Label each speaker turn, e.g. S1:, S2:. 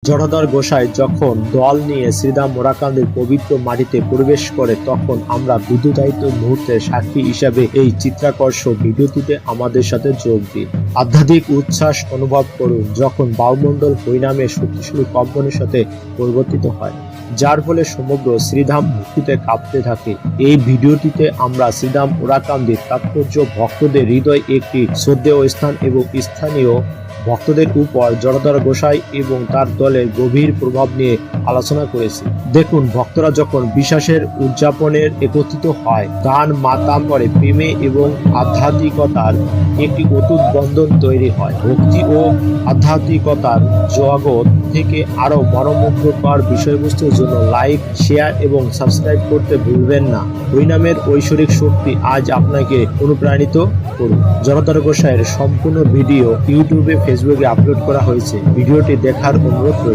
S1: জটাধর গোসাই যখন দল নিয়ে শ্রীধাম ওরাকান্দির পবিত্র মাটিতে প্রবেশ করে তখন আমরা বিদ্যুতায়িত মুহূর্তের সাক্ষী হিসাবে এই চিত্রাকর্ষক ভিডিওটিতে আমাদের সাথে যোগ দিন। আধ্যাত্মিক উচ্ছ্বাস অনুভব করুন যখন বায়ুমণ্ডল হরিনামের শক্তিশালী কম্পনের সাথে পরিবর্তিত হয়, যার ফলে সমগ্র শ্রীধাম ভক্তিতে কাঁপতে থাকে। এই ভিডিওটিতে আমরা শ্রীধাম ওরাকান্দির তাৎপর্য, ভক্তদের হৃদয় একটি শ্রদ্ধেয় স্থান এবং স্থানীয় ভক্তদের উপর জটাধর গোসাই এবং তার দলের গভীর প্রভাব নিয়ে আলোচনা করেছি। দেখুন, ভক্তরা যখন বিশ্বাসের উদযাপনের একত্রিত হয়, গান মাতাম করে, প্রেমে এবং আধ্যাত্মিকতার একটি অটুট বন্ধন তৈরি হয়। ভক্তি ও আধ্যাত্মিকতার জগৎ থেকে আরো মনোমুগ্ধকর বিষয়বস্তুর জন্য লাইক, শেয়ার এবং সাবস্ক্রাইব করতে ভুলবেন না। হরিনামের ঐশ্বরিক শক্তি আজ আপনাকে অনুপ্রাণিত করুন। জটাধর গোসাইয়ের সম্পূর্ণ ভিডিও ইউটিউবে, ফেসবুকে আপলোড করা হয়েছে। ভিডিওটি দেখার অনুরোধ রইল।